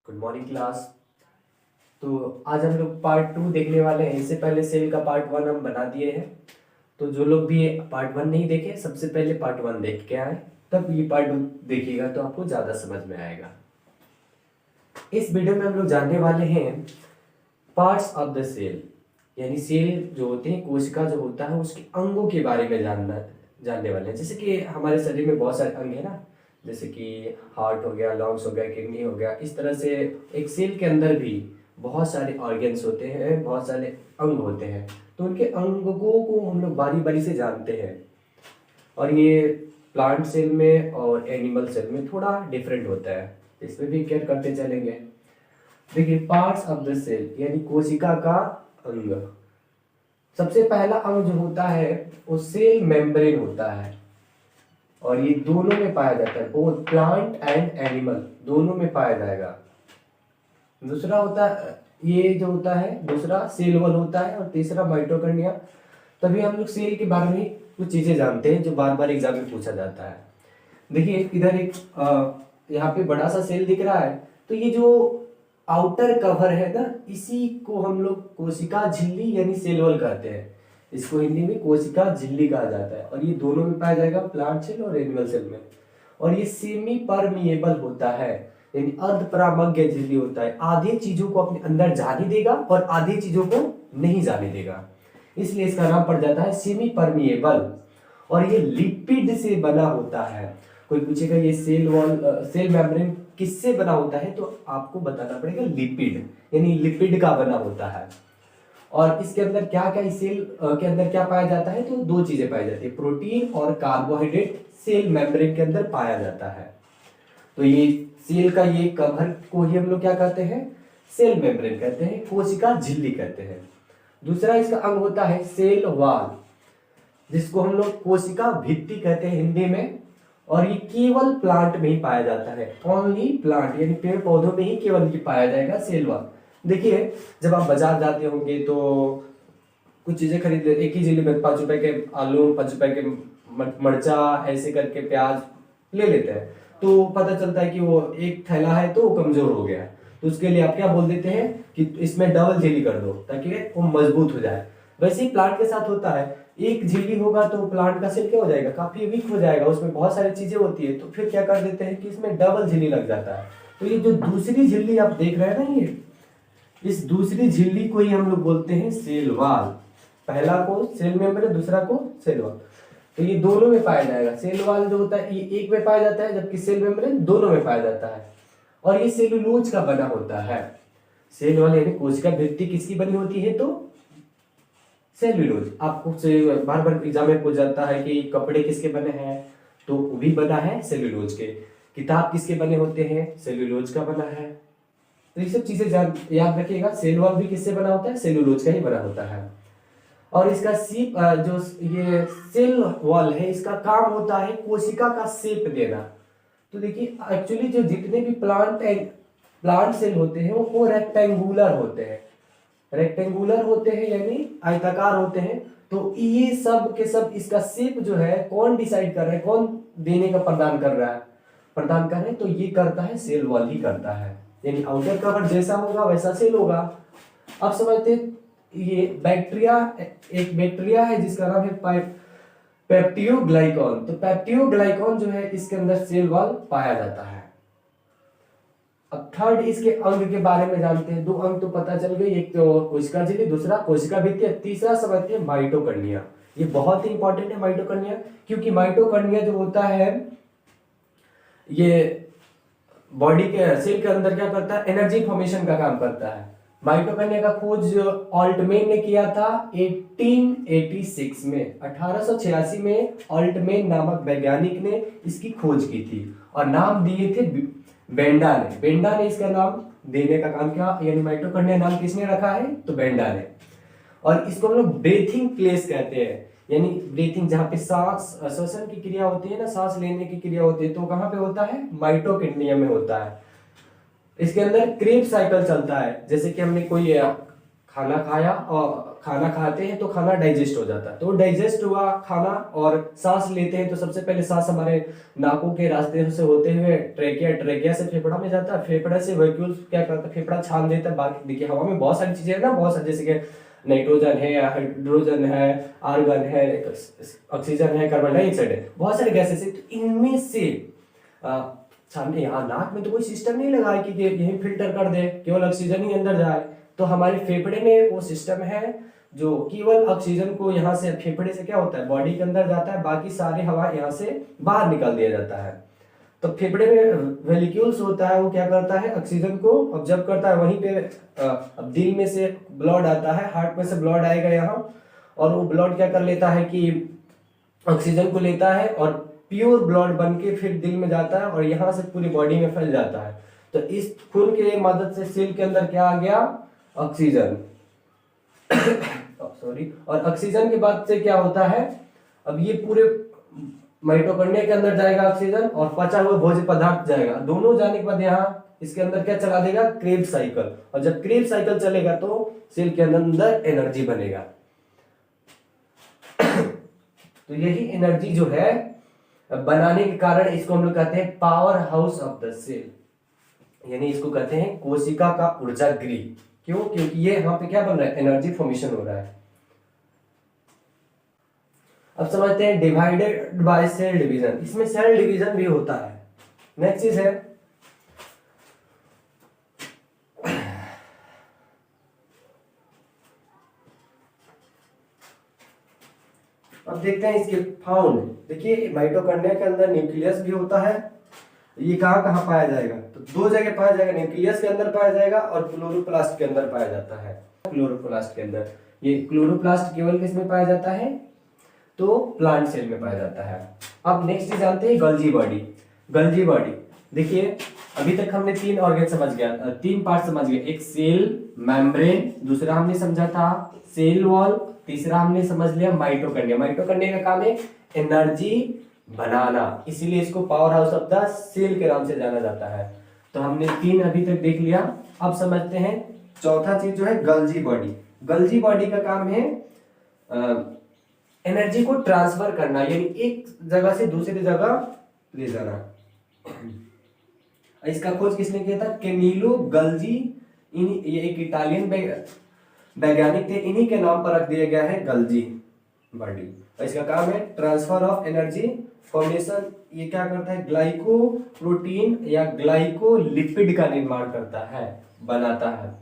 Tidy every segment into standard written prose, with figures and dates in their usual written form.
Good morning class. तो आज हम लोग पार्ट 2 देखने वाले हैं। इससे पहले सेल का पार्ट 1 हम बना दिए हैं। तो जो लोग भी पार्ट 1 नहीं देखे, सबसे पहले पार्ट 1 देख के आए, तब ये पार्ट 2 देखिएगा तो आपको ज़्यादा समझ में आएगा। इस वीडियो में हम लोग जानने वाले हैं पार्ट्स ऑफ द सेल, यानी सेल जो होते हैं, कोशिका जो होता है, उसके अंगों के बारे में जानने वाले हैं। जैसे कि हमारे शरीर में बहुत सारे अंग है ना, जैसे कि हार्ट हो गया, लंग्स हो गया, किडनी हो गया। इस तरह से एक सेल के अंदर भी बहुत सारे ऑर्गन्स होते हैं, बहुत सारे अंग होते हैं। तो उनके अंगों को हम लोग बारी बारी से जानते हैं। और ये प्लांट सेल में और एनिमल सेल में थोड़ा डिफरेंट होता है, इसमें भी केयर करते चलेंगे। देखिए, पार्ट्स ऑफ द सेल यानी कोशिका का अंग। सबसे पहला अंग जो होता है वो सेल मेम्ब्रेन होता है, और ये दोनों में पाया जाता है, बोथ प्लांट एंड एनिमल दोनों में पाया जाएगा। दूसरा होता है, ये जो होता है दूसरा सेल वॉल होता है, और तीसरा माइटोकॉन्ड्रिया। तभी हम लोग सेल के बारे में कुछ चीजें जानते हैं जो बार बार एग्जाम में पूछा जाता है। देखिए, इधर एक यहाँ पे बड़ा सा सेल दिख रहा है, तो ये जो आउटर कवर है ना, इसी को हम लोग कोशिका झिल्ली यानी सेल वॉल कहते हैं। इसको हिंदी में कोशिका झिल्ली कहा जाता है, और ये दोनों में पाया जाएगा, प्लांट सेल और एनिमल सेल में। और ये सेमी परमिएबल होता है, यानी अर्ध परागमय झिल्ली होता है। आधी चीजों को अपने अंदर जाने देगा और आधी चीजों को नहीं जाने देगा, इसलिए इसका नाम पड़ जाता है सेमी परमिएबल। और ये लिपिड से बना होता है। कोई पूछेगा ये सेल वॉल, सेल मेम्ब्रेन किससे बना होता है, तो आपको बताना पड़ेगा लिपिड, यानी लिपिड का बना होता है। और इसके अंदर क्या क्या, इस सेल के अंदर क्या पाया जाता है, तो दो चीजें पाई जाती है, प्रोटीन और कार्बोहाइड्रेट सेल मेम्ब्रेन के अंदर पाया जाता है। तो ये सेल का ये कवर को ही हम लोग क्या कहते हैं, सेल मेम्ब्रेन कहते हैं, कोशिका झिल्ली कहते हैं। दूसरा इसका अंग होता है सेल वॉल, जिसको हम लोग कोशिका भित्ति कहते हैं हिंदी में। और ये केवल प्लांट में ही पाया जाता है, ओनली प्लांट, यानी पेड़ पौधों में ही केवल ये पाया जाएगा सेल वॉल। देखिए, जब आप बाजार जाते होंगे तो कुछ चीजें खरीद लेते, एक ही जिले में 5 रुपए के आलू, 5 रुपए के मर्चा, ऐसे करके प्याज ले लेते हैं। तो पता चलता है कि वो एक थैला है तो वो कमजोर हो गया, तो उसके लिए आप क्या बोल देते हैं कि इसमें डबल झिल्ली कर दो ताकि वो मजबूत हो जाए। वैसे ही प्लांट के साथ होता है, एक झिल्ली होगा तो प्लांट का सेल क्या हो जाएगा, काफी वीक हो जाएगा, उसमें बहुत सारी चीजें होती है। तो फिर क्या कर देते हैं कि इसमें डबल झिल्ली लग जाता है। तो ये जो दूसरी झिल्ली आप देख रहे हैं ना, ये इस दूसरी झिल्ली को ही हम लोग बोलते हैं सेल वॉल। पहला को सेल मेम्ब्रेन, दूसरा को सेल वॉल। तो ये दोनों में पाया जाएगा। सेल वॉल जो होता है ये एक में पाया जाता है, जबकि सेल मेम्ब्रेन दोनों में पाया जाता है। और ये सेलुलोज का बना होता है। सेल वॉल यानी कोशिका भित्ति किसकी बनी होती है, तो सेलुलोज। आपको से बार बार एग्जाम में पूछ जाता है कि कपड़े किसके बने हैं, तो वो भी बना है सेलुलोज के। किताब किसके बने होते हैं, सेलुलोज का बना है। तो ये सब चीजें याद रखिएगा। सेल वॉल भी किससे बना होता है, सेलुलोज का ही बना होता है। और इसका सीप, जो ये सेल वॉल है, इसका काम होता है कोशिका का शेप देना। तो देखिए, एक्चुअली जो जितने भी प्लांट सेल होते हैं वो रेक्टेंगुलर होते हैं। रेक्टेंगुलर होते हैं यानी आयताकार होते हैं। तो ये सब के सब इसका शेप जो है कौन डिसाइड कर रहा है, कौन देने का प्रदान कर रहा है, प्रदान कर रहे हैं, तो ये करता है सेल वॉल ही करता है। यानी आउटर कवर जैसा होगा वैसा सेल होगा। अब समझते हैं, ये बैक्टीरिया, एक बैक्टीरिया है जिसका नाम है पेप्टियोग्लाइकॉन। तो पेप्टियोग्लाइकॉन जो है इसके अंदर सेल वॉल पाया जाता है। अब थर्ड इसके अंग के बारे में जानते हैं। दो अंग तो पता चल गए, एक तो कोशिका झिल्ली, दूसरा कोशिका भित्ति, तीसरा समझते हैं माइटोकॉन्ड्रिया। ये बहुत ही इंपॉर्टेंट है माइटोकॉन्ड्रिया, क्योंकि माइटोकॉन्ड्रिया जो होता है ये बॉडी के सेल के अंदर क्या करता है, एनर्जी फॉर्मेशन का काम करता है। माइटोकॉन्ड्रिया का खोज ऑल्टमेन ने किया था 1886 में। 1886 में ऑल्टमेन नामक वैज्ञानिक ने इसकी खोज की थी, और नाम दिए थे बेंडा ने। बेंडा ने इसका नाम देने का काम किया, यानी माइटोकॉन्ड्रिया नाम किसने रखा है, तो बेंडा ने। और इसको हम लोग ब्रीथिंग प्लेस कहते हैं, यानी ब्रीथिंग जहां पे सांस श्वसन की क्रिया होती है ना, सांस लेने की क्रिया होती है, तो कहां पे होता है, माइटोकॉन्ड्रिया में होता है। इसके अंदर क्रेब साइकिल चलता है। जैसे कि हमने कोई खाना खाया और खाना खाते हैं तो खाना डाइजेस्ट हो जाता है, तो डाइजेस्ट हुआ खाना और सांस लेते हैं तो सबसे पहले सांस हमारे नाकों के रास्ते से होते हुए ट्रेकिया, ट्रेकिया से फेफड़ा में जाता है, फेफड़ा से वैक्यूल क्या करता है, फेफड़ा छान देता है। बाकी देखिए हवा में बहुत सारी चीजें है ना, बहुत सारी, जैसे कि नाइट्रोजन है, हाइड्रोजन है, आर्गन है, ऑक्सीजन है, कार्बन डाइऑक्साइड है, बहुत सारे गैसेस है। तो इनमें से सामने यहाँ नाक में तो कोई सिस्टम नहीं लगा है कि यही फिल्टर कर दे, केवल ऑक्सीजन ही अंदर जाए। तो हमारे फेफड़े में वो सिस्टम है जो केवल ऑक्सीजन को यहाँ से फेफड़े से क्या होता है बॉडी के अंदर जाता है, बाकी सारे हवा यहाँ से बाहर निकाल दिया जाता है। तो फेफड़े में वेलिक्यूल्स होता है, वो क्या करता है ऑक्सीजन को ऑब्जर्व करता है। वहीं पे अब दिल में से ब्लड आता है, हार्ट में से ब्लड आएगा यहाँ, और वो ब्लड क्या कर लेता है कि ऑक्सीजन को लेता है और प्योर ब्लड बन के फिर दिल में जाता है और यहाँ से पूरी बॉडी में फैल जाता है। तो इस खून के मदद से सेल के अंदर क्या आ गया, ऑक्सीजन सॉरी। और ऑक्सीजन के बाद से क्या होता है, अब ये पूरे माइटोकॉन्ड्रिया के अंदर जाएगा ऑक्सीजन और पचा हुआ भोज्य पदार्थ जाएगा। दोनों जाने के बाद यहाँ इसके अंदर क्या चला देगा, क्रेब्स साइकिल। और जब क्रेब्स साइकिल चलेगा तो सेल के अंदर एनर्जी बनेगा। तो यही एनर्जी जो है बनाने के कारण इसको हम लोग कहते हैं power house of the cell, यानी इसको कहते हैं कोशिका का ऊर्जा गृह। क्यों, क्योंकि ये यहाँ पे क्या बन रहा है, एनर्जी फॉर्मेशन हो रहा है। अब समझते हैं डिवाइडेड बाय सेल डिवीजन, इसमें सेल डिवीजन भी होता है। नेक्स्ट चीज है अब देखते हैं इसके फाउंड। देखिए माइटोकॉन्ड्रिया के अंदर न्यूक्लियस भी होता है, ये कहाँ कहाँ पाया जाएगा, तो दो जगह पाया जाएगा, न्यूक्लियस के अंदर पाया जाएगा और क्लोरोप्लास्ट के अंदर पाया जाता है। क्लोरोप्लास्ट के अंदर, ये क्लोरोप्लास्ट केवल किस में पाया जाता है, तो प्लांट सेल में पाया जाता है। अब नेक्स्ट जानते हैं गल्जी बॉडी। गल्जी बॉडी देखिए अभी तक हमने तीन ऑर्गन समझ गया, तीन पार्ट समझ गए, एक सेल मेम्ब्रेन, दूसरा हमने समझा था सेल वॉल, तीसरा हमने समझ लिया माइटोकॉन्ड्रिया। माइटोकॉन्ड्रिया का काम है एनर्जी बनाना, इसीलिए इसको power house of the cell के नाम से जाना जाता है। तो हमने तीन अभी तक देख लिया। अब समझते हैं चौथा चीज जो है गल्जी बॉडी। गल्जी बॉडी का काम है एनर्जी को ट्रांसफर करना, यानी एक जगह से दूसरी जगह ले जाना। इसका खोज किसने किया था, कैमिलो गल्जी। ये एक इटालियन वैज्ञानिक थे, इन्हीं के नाम पर रख दिया गया है गल्जी बॉडी। इसका काम है ट्रांसफर ऑफ एनर्जी फॉर्मेशन। ये क्या करता है, ग्लाइको प्रोटीन या ग्लाइको लिपिड का निर्माण करता है, बनाता है।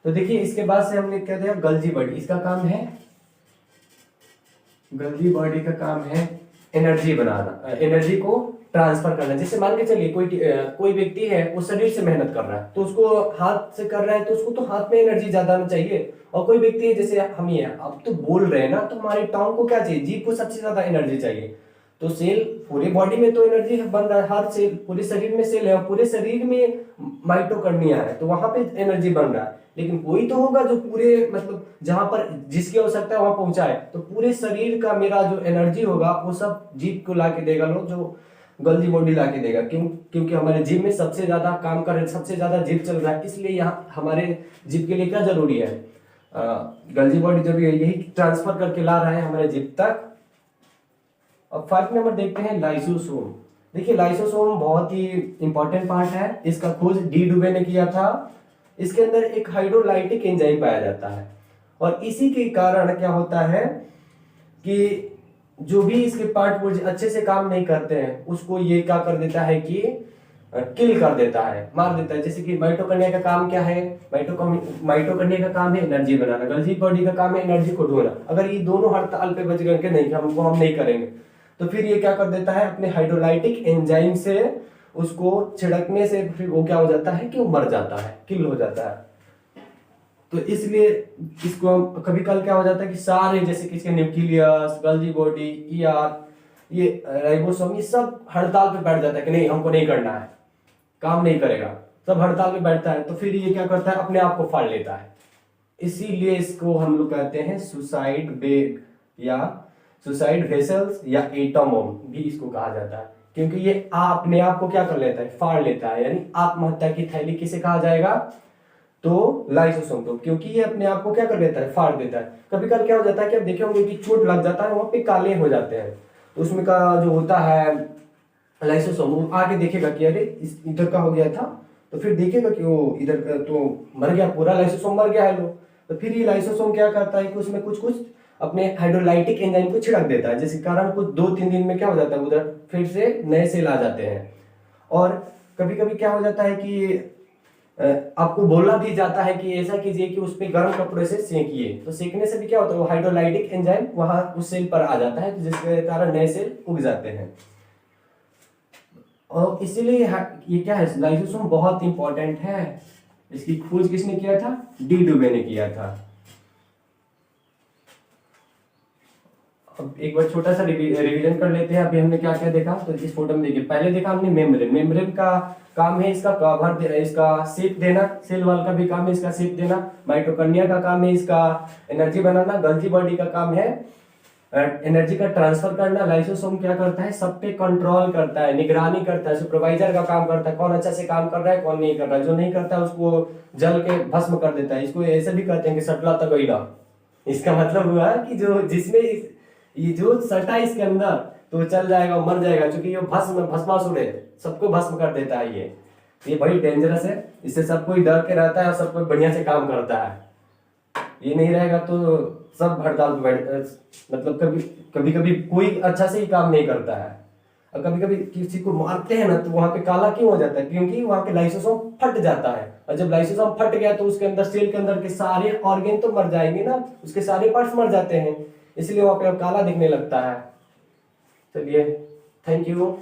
तो देखिए इसके बाद से हमने क्या दिया, गल्जी बॉडी। इसका काम है, गल्जी बॉडी का काम है एनर्जी बनाना, एनर्जी को ट्रांसफर करना। जैसे मान के चलिए कोई व्यक्ति है वो शरीर से मेहनत कर रहा है, तो उसको हाथ से कर रहा है तो उसको तो हाथ में एनर्जी ज्यादा आना चाहिए। और कोई व्यक्ति है जैसे हम ही है, अब तो बोल रहे हैं ना, तो हमारे टांग को क्या चाहिए, जीभ को सबसे ज्यादा एनर्जी चाहिए। तो सेल पूरे बॉडी में तो एनर्जी बन रहा है, हर सेल पूरे शरीर में सेल है, पूरे शरीर में माइटोकॉन्ड्रिया है, तो वहां पे एनर्जी बन रहा है। लेकिन कोई तो होगा जो पूरे मतलब जहां पर जिसकी आवश्यकता है वहां पहुंचाए, तो पूरे शरीर का मेरा जो एनर्जी होगा वो सब जीभ को ला के देगा, लोग जो गल्जी बॉडी ला के देगा। क्योंकि हमारे जीभ में सबसे ज्यादा काम कर रहे हैं, सबसे ज्यादा जीभ चल रहा है, इसलिए यहाँ हमारे जीभ के लिए क्या जरूरी है, गल्जी बॉडी जरूरी है, यही ट्रांसफर करके ला रहा है हमारे जीभ तक। अब 5 नंबर देखते हैं लाइसोसोम। देखिए लाइसोसोम बहुत ही इंपॉर्टेंट पार्ट है, इसका खोज डी डुबे ने किया था। इसके अंदर एक हाइड्रोलाइटिक एंजाइम पाया जाता है और इसी के कारण क्या होता है कि जो भी इसके पार्ट अच्छे से काम नहीं करते हैं उसको ये क्या कर देता है कि किल कर देता है, मार देता है। जैसे कि माइटोकॉन्ड्रिया का काम क्या है, माइटोकॉन्ड्रिया का काम है एनर्जी बनाना, गल्जी बॉडी का काम है एनर्जी को ढोना। अगर ये दोनों हड़ताल पे बच गए कि नहीं हम नहीं करेंगे, तो फिर ये क्या कर देता है अपने हाइड्रोलाइटिक एंजाइम से उसको छिड़कने से फिर वो क्या हो जाता है कि वो मर जाता है, किल हो जाता है। तो इसलिए इसको हम कभी कल क्या हो जाता है कि सारे जैसे किसके न्यूक्लियस, गल्जी बॉडी, ईआर, ये राइबोसोम, ये सब हड़ताल पे बैठ जाता है कि नहीं हमको नहीं करना है, काम नहीं करेगा, सब हड़ताल पे बैठता है। तो फिर ये क्या करता है अपने आप को फाड़ लेता है। इसीलिए इसको हम लोग कहते हैं सुसाइड बेग या सुसाइड वेसल्स या एटोमोम भी इसको कहा जाता है, क्योंकि ये अपने आप को क्या कर लेता है, फाड़ लेता है। यानी आत्महत्या की थैली किसे कहा जाएगा, तो लाइसोसोम को, क्योंकि ये अपने आप को क्या कर देता है, फाड़ देता है। कभी कभी क्या हो जाता है कि आप देखे होंगे कि चोट लग जाता है, वहां पे काले हो जाते हैं, तो उसमें का जो होता है लाइसोसोम, वो आके देखेगा कि अरे इस इधर का हो गया था, तो फिर देखेगा कि वो इधर का तो मर गया, पूरा लाइसोसोम मर गया है लो। तो फिर ये लाइसोसोम क्या करता है कि उसमें कुछ कुछ अपने हाइड्रोलाइटिक एंजाइम को छिड़क देता है, जिसके कारण कुछ 2-3 दिन में क्या हो जाता है, उधर फिर से नए सेल आ जाते हैं। और कभी कभी क्या हो जाता है कि आपको बोला भी जाता है कि ऐसा कीजिए कि उस पे गर्म कपड़े से सेकिए, तो सेकने से भी क्या होता है, वो हाइड्रोलाइटिक एंजाइम वहां उस सेल पर आ जाता है, जिसके कारण नए सेल उग जाते हैं। और इसीलिए ये क्या है, लाइसोसोम बहुत इंपॉर्टेंट है। इसकी खोज किसने किया था, डी डुबे ने किया था। अब एक बार छोटा सा रिवीजन कर लेते हैं। अभी हमने क्या क्या देखा, तो इस फोटो में देखिए, पहले देखा हमने मेम्ब्रेन। मेम्ब्रेन का काम है इसका कवर देना, इसका शेप देना। सेल वॉल का भी काम है इसका शेप देना। माइटोकॉन्ड्रिया का काम है इसका एनर्जी बनाना। गोल्गी बॉडी का काम है एनर्जी का ट्रांसफर करना। लाइसोसोम क्या करता है, सब पे कंट्रोल करता है, निगरानी करता है, सुपरवाइजर का काम करता है, कौन अच्छा से काम कर रहा है, कौन नहीं कर रहा है। जो नहीं करता है उसको जल के भस्म कर देता है। इसको ऐसे भी कहते हैं कि सटला तगैला। इसका मतलब हुआ कि जो जिसमें ये जो सटा इसके अंदर, तो चल जाएगा, मर जाएगा, क्योंकि ये भस्मासुर है, सबको भस्म कर देता है। ये बड़ी डेंजरस है। इससे सब कोई डर के रहता है और सब कोई बढ़िया से काम करता है। ये नहीं रहेगा तो सब हड़ताल पे मतलब कभी कभी कभी कोई अच्छा से ही काम नहीं करता है। और कभी कभी किसी को मारते हैं ना, तो वहां पे काला क्यों हो जाता है, क्योंकि वहां पे लाइसोसोम फट जाता है। और जब लाइसोसोम फट गया तो उसके अंदर, सेल के अंदर के सारे ऑर्गेन तो मर जाएंगे ना, उसके सारे पार्ट्स मर जाते हैं, इसलिए वहां पे काला दिखने लगता है। चलिए, थैंक यू।